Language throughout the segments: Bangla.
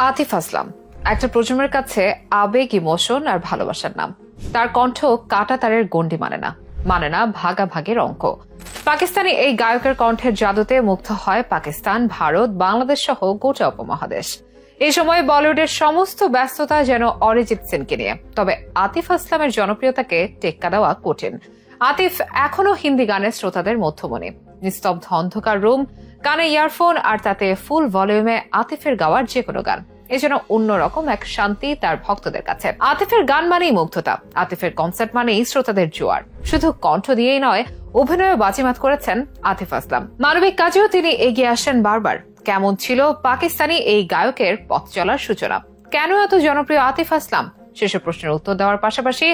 আতিফ আসলাম একটা প্রজন্মের কাছে আবেগ, ইমোশন আর ভালোবাসার নাম। তার কণ্ঠ কাটা তারের গণ্ডি মানে না ভাগাভাগির অঙ্ক। পাকিস্তানি এই গায়কের কণ্ঠের জাদুতে মুগ্ধ হয় পাকিস্তান, ভারত, বাংলাদেশ সহ গোটা উপমহাদেশ। এই সময় বলিউডের সমস্ত ব্যস্ততা যেন অরিজিৎ সিংকে নিয়ে। তবে আতিফ আসলামের জনপ্রিয়তাকে টেক্কা দেওয়া কঠিন। আতিফ এখনো হিন্দি গানের শ্রোতাদের মধ্যমণি। নিস্তব্ধ অন্ধকার রুম, কানে ইয়ারফোন আর তাতে ফুল ভলিউমে আতিফের গাওয়ার যে কোনো গান এজন্য অন্যরকম এক শান্তি তার ভক্তদের কাছে। আতিফের গান মানেই মুগ্ধতা, আতিফের কনসার্ট মানেই শ্রোতাদের জোয়ার। শুধু কণ্ঠ দিয়েই নয়, অভিনয়ে বাজিমাত করেছেন আতিফ আসলাম। মানবিক কাজেও তিনি এগিয়ে আসেন বারবার। কেমন ছিল পাকিস্তানি এই গায়কের পথ চলার সূচনা? কেন এত জনপ্রিয় আতিফ আসলাম? সেসব প্রশ্নের উত্তর দেওয়ার পাশাপাশি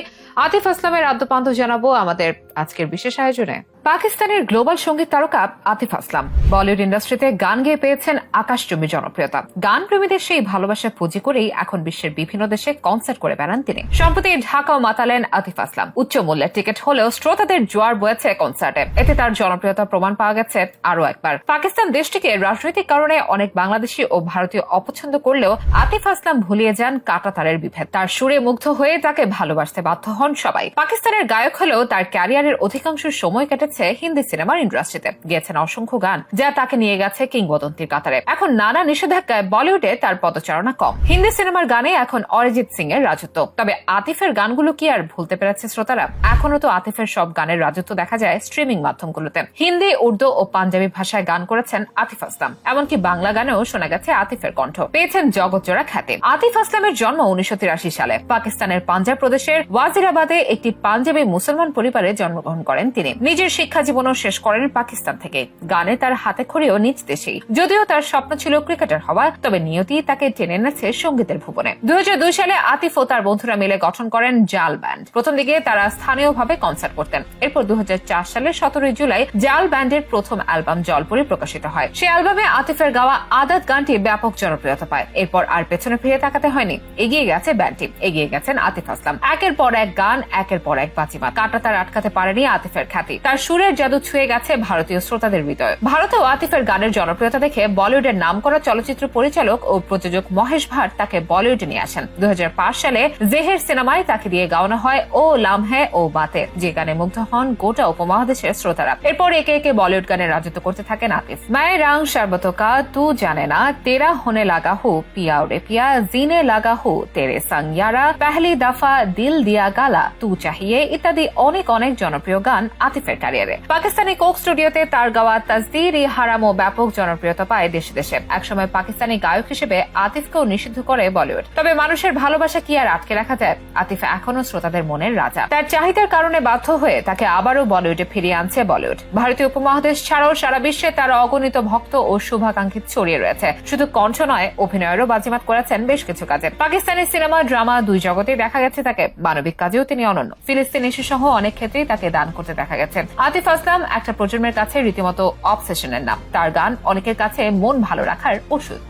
আতিফ আসলামের আদ্যপান্ত জানাবো আমাদের আজকের বিশেষ আয়োজনে। পাকিস্তানের গ্লোবাল সঙ্গীত তারকা আতিফ আসলাম বলিউড ইন্ডাস্ট্রিতে গান গেয়ে পেয়েছেন আকাশচুম্বী জনপ্রিয়তা। গান প্রেমীদের সেই ভালোবাসা পুঁজি করেই এখন বিশ্বের বিভিন্ন দেশে কনসার্ট করে বেড়ান তিনি। সম্প্রতি ঢাকাও মাতালেন আতিফ আসলাম। উচ্চ মূল্যের টিকিট হলেও শ্রোতাদের জোয়ার বয়েছে কনসার্টে। এতে তার জনপ্রিয়তার প্রমাণ পাওয়া গেছে আরো একবার। পাকিস্তান দেশটিকে রাজনৈতিক কারণে অনেক বাংলাদেশি ও ভারতীয় অপছন্দ করলেও আতিফ আসলাম ভুলিয়ে যান কাটা তারের বিভেদ। তার সুরে মুগ্ধ হয়ে তাকে ভালোবাসতে বাধ্য হন সবাই। পাকিস্তানের গায়ক হলেও তার ক্যারিয়ারের অধিকাংশ সময় কেটেছে হিন্দি সিনেমার ইন্ডাস্ট্রিতে। গেয়েছেন অসংখ্য গান যা তাকে নিয়ে গেছে কিংবদন্তির কাতারে। এখন নানা নিষেধাজ্ঞায় বলিউডে তার পদচারণা কম। হিন্দি সিনেমার গানে এখন অরিজিৎ সিং এর রাজত্ব। তবে আতিফের গানগুলো কি আর ভুলতে পেরেছে শ্রোতারা? এখনো তো আতিফের সব গানের রাজত্ব দেখা যায় স্ট্রিমিং মাধ্যমগুলোতে। হিন্দি, উর্দু ও পাঞ্জাবি ভাষায় গান করেছেন আতিফ আসলাম। এমনকি বাংলা গানেও শোনা গেছে আতিফের কণ্ঠ। পেয়েছেন জগৎজোড়া খ্যাতি। আতিফ আসলামের জন্ম 1983 সালে পাকিস্তানের পাঞ্জাব প্রদেশের ওয়াজিরাবাদে একটি পাঞ্জাবি মুসলমান পরিবারে জন্মগ্রহণ করেন তিনি। নিজের শিক্ষা জীবনও শেষ করেন পাকিস্তান থেকে। গানে তার হাতে খড়িও নিজ দেশেই। যদিও তার স্বপ্ন ছিল ক্রিকেটার হওয়া, তবে নিয়তি তাকে টেনে এনেছে সঙ্গীতের ভুবনে। 2002 সালে আতিফ ও তার বন্ধুরা মিলে গঠন করেন জাল ব্যান্ড। প্রথম দিকে তারা স্থানীয়ভাবে কনসার্ট করতেন। এরপর 2004 সালের 17 জুলাই জাল ব্যান্ডের প্রথম অ্যালবাম জলপুরি প্রকাশিত হয়। সেই অ্যালবামে আতিফের গাওয়া আদাত গানটি ব্যাপক জনপ্রিয়তা পায়। এরপর আর পেছনে ফিরে তাকাতে হয়নি। এগিয়ে গেছে ব্যান্ডটি, এগিয়ে গেছেন আতিফ আসলাম। একের পর এক গান, একের পর এক বাজিমাত। কাটা তার আটকাতে পারেনি আতিফের খ্যাতি। তার সুরের জাদু ছুঁয়ে গেছে ভারতীয় শ্রোতাদের হৃদয়। ভারতেও আতিফের গানের জনপ্রিয়তা দেখে বলিউডের নামকরা চলচ্চিত্র পরিচালক ও প্রযোজক মহেশ ভাট তাকে বলিউডে নিয়ে আসেন। 2005 সালে জেহের সিনেমায় তাকে দিয়ে গাওয়ানো হয় ও লামহে ও বাতে, যে গানে মুগ্ধ হন গোটা উপমহাদেশের শ্রোতারা। এরপর একে একে বলিউড গানের রাজত্ব করতে থাকেন আতিফ। মায়ে রং শরবতো কা তু জানে না, তেরা হোনে লাগা হু, পিয়া রে পিয়া, জিনে লাগা হু, তেরে संग यारा, पहली दफा दिल दिया गाला, तू चाहिए ইত্যাদি অনেক অনেক জনপ্রিয় গান আতিফের ক্যারিয়ারে। পাকিস্তানি কোক স্টুডিওতে তার গাওয়া তাজদির ই হারামও ব্যাপক জনপ্রিয়তা পায় দেশে দেশে। একসময় পাকিস্তানি গায়ক হিসেবে আতিফকেও নিষিদ্ধ করে বলিউড। তবে মানুষের ভালোবাসা কি আর আটকে রাখা যায়? আতিফ এখনো শ্রোতাদের মনের রাজা। তার চাহিদার কারণে বাধ্য হয়ে তাকে আবারও বলিউডে ফিরিয়ে আনছে বলিউড। ভারতীয় উপমহাদেশ ছাড়াও সারা বিশ্বে তার অগণিত ভক্ত ও শুভাকাঙ্ক্ষী ছড়িয়ে রয়েছে। শুধু কণ্ঠ নয়, অভিনয়েরও বাজিমাত করেছেন বেশ কিছু কাজে। পাকিস্তানি সিনেমা, ড্রামা দুই জগতেই দেখা গেছে তাকে। মানবিক কাজেও তিনি অনন্য। ফিলিস্তিন ইস্যু সহ অনেক ক্ষেত্রেই তাকে দান করতে দেখা গেছে। আতিফ আসলাম একটা প্রজন্মের কাছে রীতিমতো অবসেশনের নাম। তার গান অনেকের কাছে মন ভালো রাখার ওষুধ।